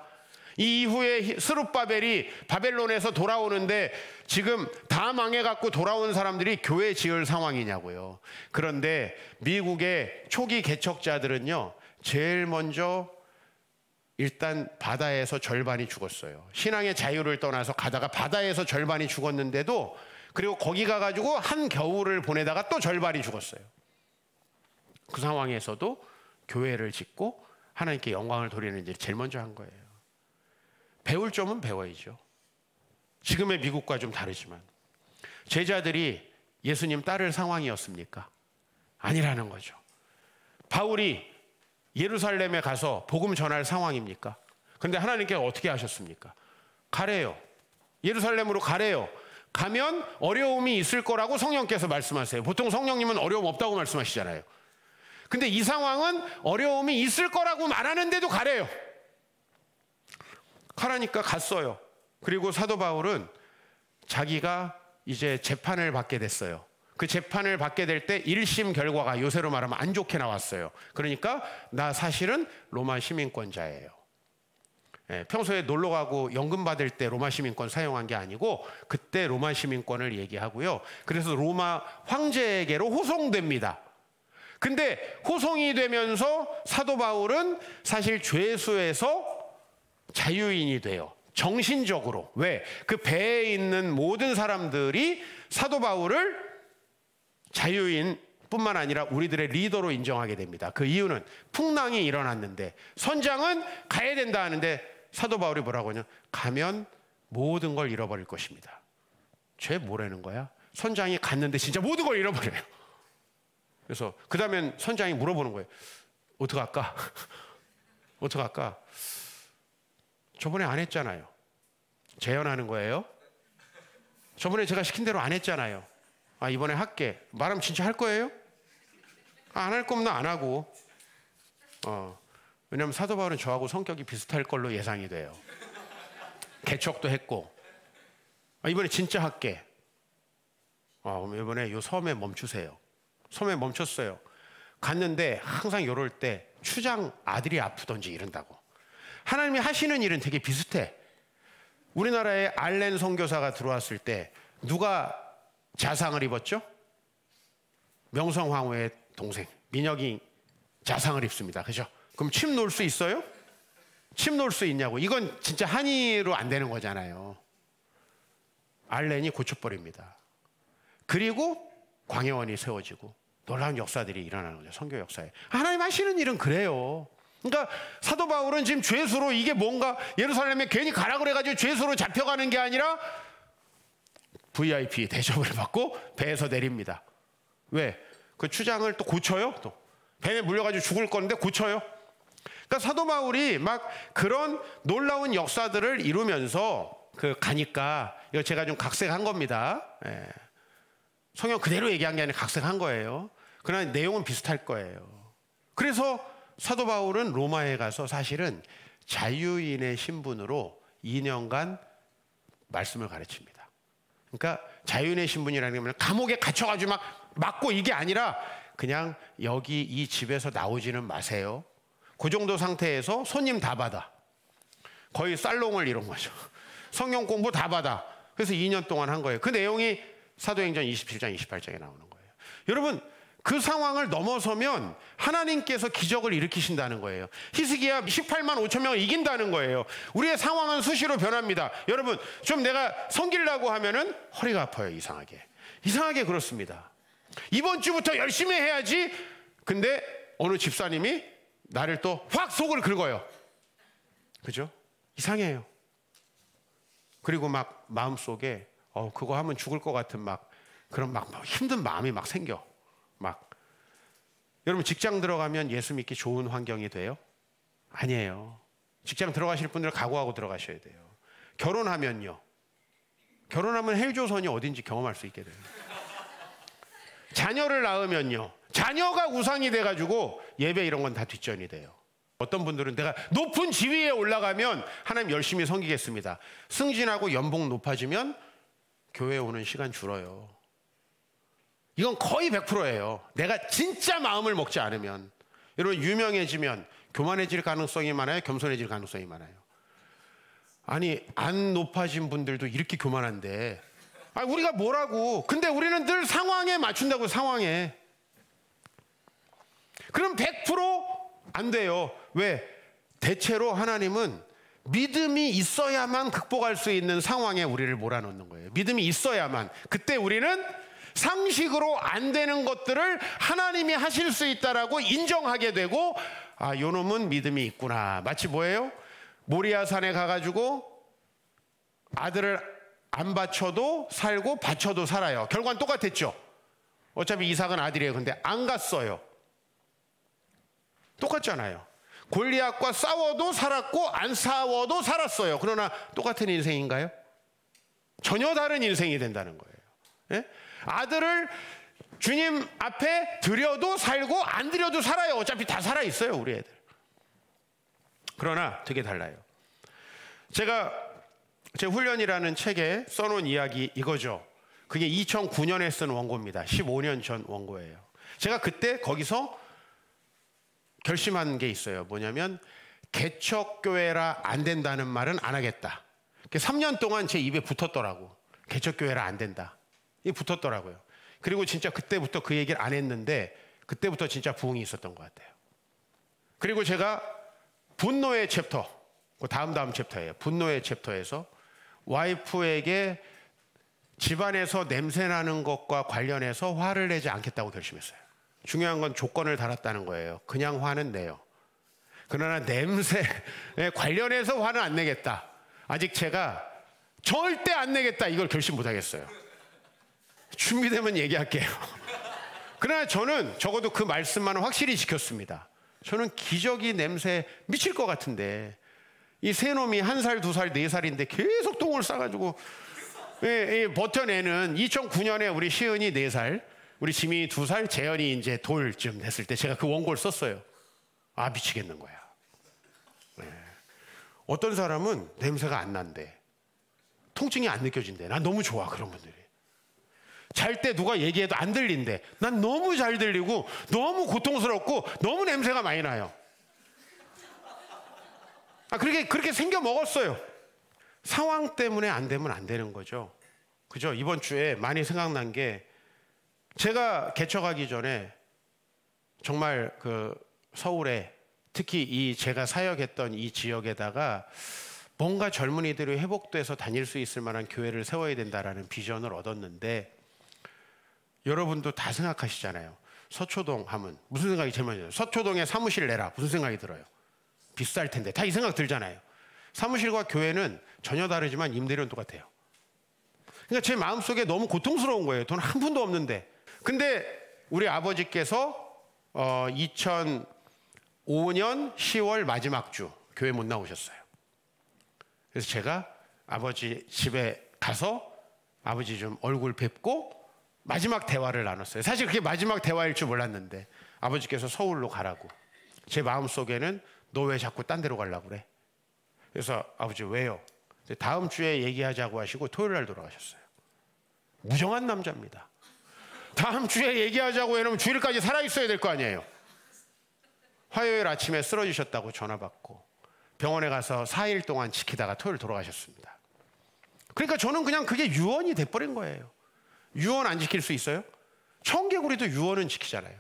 이 이후에 스룹바벨이 바벨론에서 돌아오는데 지금 다 망해갖고 돌아온 사람들이 교회 지을 상황이냐고요. 그런데 미국의 초기 개척자들은요, 제일 먼저 일단 바다에서 절반이 죽었어요. 신앙의 자유를 떠나서 가다가 바다에서 절반이 죽었는데도, 그리고 거기 가가지고 한 겨울을 보내다가 또 절반이 죽었어요. 그 상황에서도 교회를 짓고 하나님께 영광을 돌리는 일을 제일 먼저 한 거예요. 배울 점은 배워야죠. 지금의 미국과 좀 다르지만 제자들이 예수님 따를 상황이었습니까? 아니라는 거죠. 바울이 예루살렘에 가서 복음 전할 상황입니까? 근데 하나님께서 어떻게 하셨습니까? 가래요. 예루살렘으로 가래요. 가면 어려움이 있을 거라고 성령께서 말씀하세요. 보통 성령님은 어려움 없다고 말씀하시잖아요. 근데 이 상황은 어려움이 있을 거라고 말하는데도 가래요. 가라니까 갔어요. 그리고 사도 바울은 자기가 이제 재판을 받게 됐어요. 그 재판을 받게 될 때 1심 결과가 요새로 말하면 안 좋게 나왔어요. 그러니까 나 사실은 로마 시민권자예요. 평소에 놀러 가고 연금 받을 때 로마 시민권 사용한 게 아니고 그때 로마 시민권을 얘기하고요. 그래서 로마 황제에게로 호송됩니다. 근데 호송이 되면서 사도 바울은 사실 죄수에서 자유인이 돼요. 정신적으로. 왜? 그 배에 있는 모든 사람들이 사도 바울을 자유인 뿐만 아니라 우리들의 리더로 인정하게 됩니다. 그 이유는 풍랑이 일어났는데 선장은 가야 된다 하는데 사도 바울이 뭐라고 하냐? 가면 모든 걸 잃어버릴 것입니다. 죄 뭐라는 거야? 선장이 갔는데 진짜 모든 걸 잃어버려요. 그래서 그 다음엔 선장이 물어보는 거예요. 어떡할까? 어떡할까? 저번에 안 했잖아요. 재연하는 거예요. 저번에 제가 시킨 대로 안 했잖아요. 아, 이번에 할게. 말하면 진짜 할 거예요? 안 할 거면 안 하고. 왜냐면 사도 바울은 저하고 성격이 비슷할 걸로 예상이 돼요. 개척도 했고. 이번에 진짜 할게. 이번에 요 섬에 멈추세요. 섬에 멈췄어요. 갔는데 항상 요럴 때 추장 아들이 아프던지 이런다고. 하나님이 하시는 일은 되게 비슷해. 우리나라에 알렌 선교사가 들어왔을 때 누가 자상을 입었죠? 명성황후의 동생 민혁이 자상을 입습니다. 그죠? 그럼 침 놓을 수 있어요? 침 놓을 수 있냐고. 이건 진짜 한의로 안 되는 거잖아요. 알렌이 고쳐버립니다. 그리고 광야원이 세워지고 놀라운 역사들이 일어나는 거죠. 선교 역사에. 하나님 하시는 일은 그래요. 그러니까 사도 바울은 지금 죄수로, 이게 뭔가 예루살렘에 괜히 가라 그래가지고 죄수로 잡혀가는 게 아니라 VIP 대접을 받고 배에서 내립니다. 왜? 그 추장을 또 고쳐요. 또 배에 물려가지고 죽을 건데 고쳐요. 그러니까 사도 바울이 막 그런 놀라운 역사들을 이루면서 가니까, 이거 제가 좀 각색한 겁니다. 성경 그대로 얘기한 게 아니라 각색한 거예요. 그러나 내용은 비슷할 거예요. 그래서 사도 바울은 로마에 가서 사실은 자유인의 신분으로 2년간 말씀을 가르칩니다. 그러니까 자유인의 신분이라는 건 감옥에 갇혀가지고 막 맞고 이게 아니라 그냥 여기 이 집에서 나오지는 마세요. 그 정도 상태에서 손님 다 받아. 거의 살롱을 이룬 거죠. 성경 공부 다 받아. 그래서 2년 동안 한 거예요. 그 내용이 사도행전 27장 28장에 나오는 거예요. 여러분, 그 상황을 넘어서면 하나님께서 기적을 일으키신다는 거예요. 히스기야 18만 5천 명을 이긴다는 거예요. 우리의 상황은 수시로 변합니다. 여러분, 좀 내가 섬기려고 하면은 허리가 아파요. 이상하게 그렇습니다. 이번 주부터 열심히 해야지. 근데 어느 집사님이 나를 또 확 속을 긁어요. 그죠? 이상해요. 그리고 막 마음속에 그거 하면 죽을 것 같은 그런 힘든 마음이 막 생겨. 여러분, 직장 들어가면 예수 믿기 좋은 환경이 돼요? 아니에요. 직장 들어가실 분들 각오하고 들어가셔야 돼요. 결혼하면요. 결혼하면 헬조선이 어딘지 경험할 수 있게 돼요. 자녀를 낳으면요. 자녀가 우상이 돼가지고 예배 이런 건 다 뒷전이 돼요. 어떤 분들은 내가 높은 지위에 올라가면 하나님 열심히 섬기겠습니다. 승진하고 연봉 높아지면 교회에 오는 시간 줄어요. 이건 거의 100%예요. 내가 진짜 마음을 먹지 않으면. 여러분, 유명해지면 교만해질 가능성이 많아요? 겸손해질 가능성이 많아요? 아니, 안 높아진 분들도 이렇게 교만한데 우리가 뭐라고. 근데 우리는 늘 상황에 맞춘다고. 상황에. 그럼 100% 안 돼요. 왜? 대체로 하나님은 믿음이 있어야만 극복할 수 있는 상황에 우리를 몰아넣는 거예요. 믿음이 있어야만. 그때 우리는 상식으로 안 되는 것들을 하나님이 하실 수 있다라고 인정하게 되고, 아, 요 놈은 믿음이 있구나. 마치 뭐예요? 모리아산에 가가지고 아들을 안 바쳐도 살고 바쳐도 살아요. 결과는 똑같았죠. 어차피 이삭은 아들이에요. 근데 안 갔어요. 똑같잖아요. 골리앗과 싸워도 살았고 안 싸워도 살았어요. 그러나 똑같은 인생인가요? 전혀 다른 인생이 된다는 거예요. 예? 아들을 주님 앞에 드려도 살고 안 드려도 살아요. 어차피 다 살아있어요, 우리 애들. 그러나 되게 달라요. 제가 제 훈련이라는 책에 써놓은 이야기 이거죠. 그게 2009년에 쓴 원고입니다. 15년 전 원고예요. 제가 그때 거기서 결심한 게 있어요. 뭐냐면 개척교회라 안 된다는 말은 안 하겠다. 3년 동안 제 입에 붙었더라고. 개척교회라 안 된다. 이게 붙었더라고요. 그리고 진짜 그때부터 그 얘기를 안 했는데 그때부터 진짜 부흥이 있었던 것 같아요. 그리고 제가 분노의 챕터, 그 다음 챕터예요. 분노의 챕터에서 와이프에게 집안에서 냄새나는 것과 관련해서 화를 내지 않겠다고 결심했어요. 중요한 건 조건을 달았다는 거예요. 그냥 화는 내요. 그러나 냄새에 관련해서 화는 안 내겠다. 아직 제가 절대 안 내겠다 이걸 결심 못 하겠어요. 준비되면 얘기할게요. 그러나 저는 적어도 그 말씀만은 확실히 지켰습니다. 저는 기저귀 냄새 미칠 것 같은데 이 세 놈이 1살, 2살, 4살인데 계속 똥을 싸가지고 버텨내는 2009년에 우리 시은이 4살, 우리 지민이 2살, 재현이 이제 돌쯤 됐을 때 제가 그 원고를 썼어요. 아, 미치겠는 거야. 네. 어떤 사람은 냄새가 안 난대. 통증이 안 느껴진대. 난 너무 좋아, 그런 분들이. 잘 때 누가 얘기해도 안 들린대. 난 너무 잘 들리고 너무 고통스럽고 너무 냄새가 많이 나요. 아, 그렇게 생겨 먹었어요. 상황 때문에 안 되면 안 되는 거죠. 그죠? 이번 주에 많이 생각난 게 제가 개척하기 전에 정말 그 서울에 특히 이 제가 사역했던 이 지역에다가 뭔가 젊은이들이 회복돼서 다닐 수 있을 만한 교회를 세워야 된다라는 비전을 얻었는데 여러분도 다 생각하시잖아요. 서초동 하면 무슨 생각이 제일 많이 들어요? 서초동에 사무실 내라. 무슨 생각이 들어요? 비쌀 텐데. 다 이 생각 들잖아요. 사무실과 교회는 전혀 다르지만 임대료는 똑같아요. 그러니까 제 마음속에 너무 고통스러운 거예요. 돈 한 푼도 없는데. 근데 우리 아버지께서 2005년 10월 마지막 주 교회 못 나오셨어요. 그래서 제가 아버지 집에 가서 아버지 좀 얼굴 뵙고 마지막 대화를 나눴어요. 사실 그게 마지막 대화일 줄 몰랐는데 아버지께서 서울로 가라고. 제 마음속에는 너 왜 자꾸 딴 데로 가려고 그래? 그래서 아버지 왜요? 다음 주에 얘기하자고 하시고 토요일 날 돌아가셨어요. 무정한 남자입니다. 다음 주에 얘기하자고 해놓으면 주일까지 살아있어야 될 거 아니에요. 화요일 아침에 쓰러지셨다고 전화 받고 병원에 가서 4일 동안 지키다가 토요일 돌아가셨습니다. 그러니까 저는 그냥 그게 유언이 돼버린 거예요. 유언 안 지킬 수 있어요? 청개구리도 유언은 지키잖아요.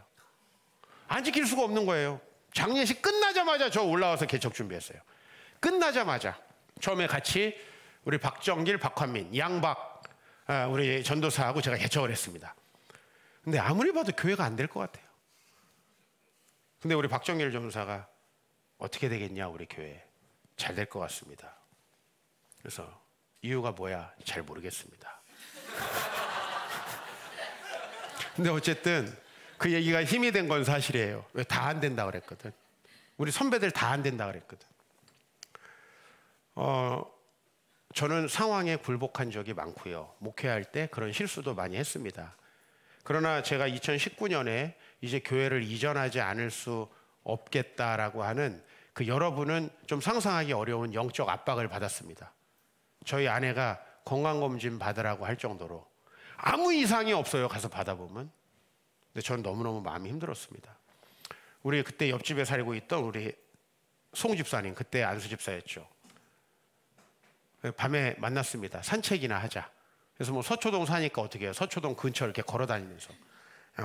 안 지킬 수가 없는 거예요. 장례식 끝나자마자 저 올라와서 개척 준비했어요. 끝나자마자 처음에 같이 우리 박정길, 박환민, 양박 우리 전도사하고 제가 개척을 했습니다. 근데 아무리 봐도 교회가 안 될 것 같아요. 근데 우리 박정길 전도사가 어떻게 되겠냐 우리 교회 잘 될 것 같습니다. 그래서 이유가 뭐야 잘 모르겠습니다. 근데 어쨌든 그 얘기가 힘이 된 건 사실이에요. 왜 다 안 된다 그랬거든. 우리 선배들 다 안 된다 그랬거든. 저는 상황에 굴복한 적이 많고요. 목회할 때 그런 실수도 많이 했습니다. 그러나 제가 2019년에 이제 교회를 이전하지 않을 수 없겠다라고 하는 그 여러분은 좀 상상하기 어려운 영적 압박을 받았습니다. 저희 아내가 건강검진 받으라고 할 정도로 아무 이상이 없어요. 가서 받아보면. 근데 저는 너무너무 마음이 힘들었습니다. 우리 그때 옆집에 살고 있던 우리 송 집사님, 그때 안수 집사였죠. 밤에 만났습니다. 산책이나 하자. 그래서 뭐 서초동 사니까 어떻게 해요? 서초동 근처 이렇게 걸어 다니면서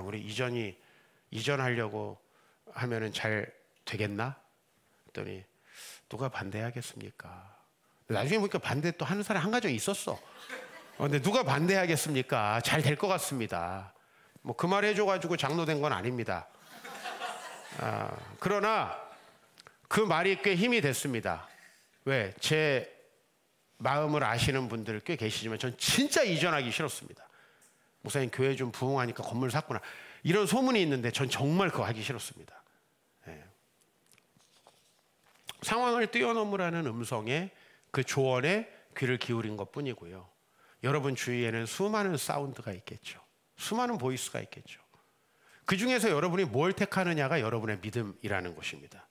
우리 이전하려고 하면은 잘 되겠나? 했더니 누가 반대하겠습니까? 나중에 보니까 반대 또 하는 사람 한 가정 있었어. 근데 누가 반대하겠습니까? 잘 될 것 같습니다. 뭐 그 말 해줘가지고 장로된 건 아닙니다. 그러나 그 말이 꽤 힘이 됐습니다. 왜? 제 마음을 아시는 분들 꽤 계시지만 전 진짜 이전하기 싫었습니다. 목사님 교회 좀 부흥하니까 건물 샀구나. 이런 소문이 있는데 전 정말 그거 하기 싫었습니다. 상황을 뛰어넘으라는 음성에 그 조언에 귀를 기울인 것 뿐이고요. 여러분 주위에는 수많은 사운드가 있겠죠. 수많은 보이스가 있겠죠. 그 중에서 여러분이 뭘 택하느냐가 여러분의 믿음이라는 것입니다.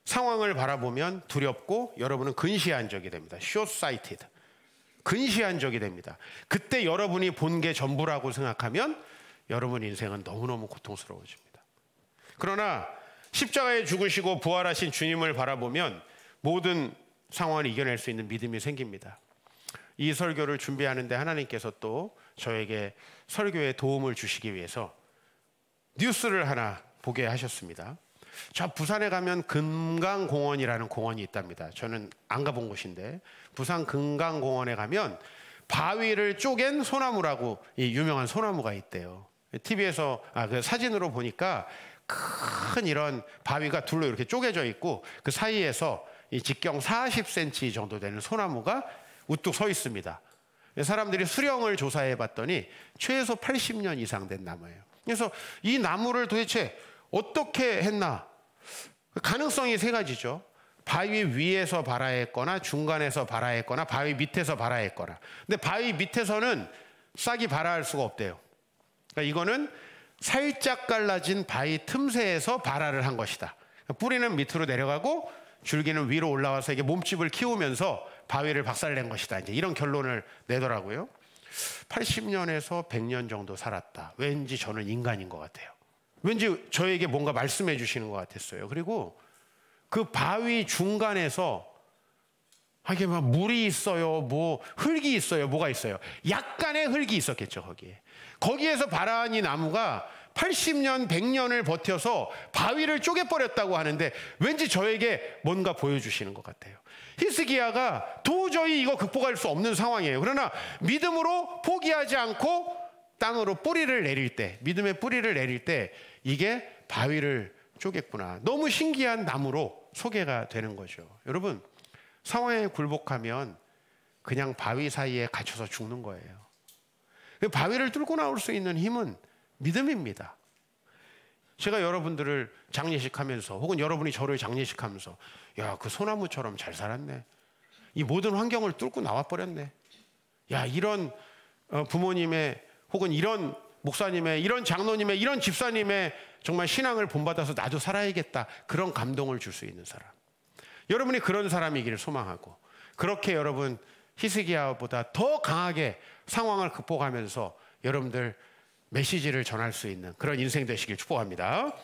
상황을 바라보면 두렵고 여러분은 근시안적이 됩니다. short-sighted. 근시안적이 됩니다. 그때 여러분이 본 게 전부라고 생각하면 여러분 인생은 너무너무 고통스러워집니다. 그러나 십자가에 죽으시고 부활하신 주님을 바라보면 모든 상황을 이겨낼 수 있는 믿음이 생깁니다. 이 설교를 준비하는데 하나님께서 또 저에게 설교에 도움을 주시기 위해서 뉴스를 하나 보게 하셨습니다. 저 부산에 가면 금강공원이라는 공원이 있답니다. 저는 안 가본 곳인데 부산 금강공원에 가면 바위를 쪼갠 소나무라고 이 유명한 소나무가 있대요. TV에서 그 사진으로 보니까 큰 이런 바위가 둘로 이렇게 쪼개져 있고 그 사이에서 이 직경 40cm 정도 되는 소나무가 우뚝 서 있습니다. 사람들이 수령을 조사해 봤더니 최소 80년 이상 된 나무예요. 그래서 이 나무를 도대체 어떻게 했나? 가능성이 세 가지죠. 바위 위에서 발화했거나 중간에서 발화했거나 바위 밑에서 발화했거나. 근데 바위 밑에서는 싹이 발화할 수가 없대요. 그러니까 이거는 살짝 갈라진 바위 틈새에서 발화를 한 것이다. 뿌리는 밑으로 내려가고 줄기는 위로 올라와서 이게 몸집을 키우면서 바위를 박살낸 것이다. 이제 이런 결론을 내더라고요. 80년에서 100년 정도 살았다. 왠지 저는 인간인 것 같아요. 왠지 저에게 뭔가 말씀해 주시는 것 같았어요. 그리고 그 바위 중간에서 이게 막 물이 있어요, 뭐 흙이 있어요, 뭐가 있어요. 약간의 흙이 있었겠죠, 거기에. 거기에서 발화한 이 나무가 80년, 100년을 버텨서 바위를 쪼개버렸다고 하는데 왠지 저에게 뭔가 보여주시는 것 같아요. 히스기야가 도저히 이거 극복할 수 없는 상황이에요. 그러나 믿음으로 포기하지 않고 땅으로 뿌리를 내릴 때, 믿음의 뿌리를 내릴 때 이게 바위를 쪼갰구나. 너무 신기한 나무로 소개가 되는 거죠. 여러분, 상황에 굴복하면 그냥 바위 사이에 갇혀서 죽는 거예요. 바위를 뚫고 나올 수 있는 힘은 믿음입니다. 제가 여러분들을 장례식하면서 혹은 여러분이 저를 장례식하면서 야, 그 소나무처럼 잘 살았네. 이 모든 환경을 뚫고 나와버렸네. 야, 이런 부모님의 혹은 이런 목사님의 이런 장로님의 이런 집사님의 정말 신앙을 본받아서 나도 살아야겠다. 그런 감동을 줄 수 있는 사람. 여러분이 그런 사람이기를 소망하고 그렇게 여러분 히스기야보다 더 강하게 상황을 극복하면서 여러분들 메시지를 전할 수 있는 그런 인생 되시길 축복합니다.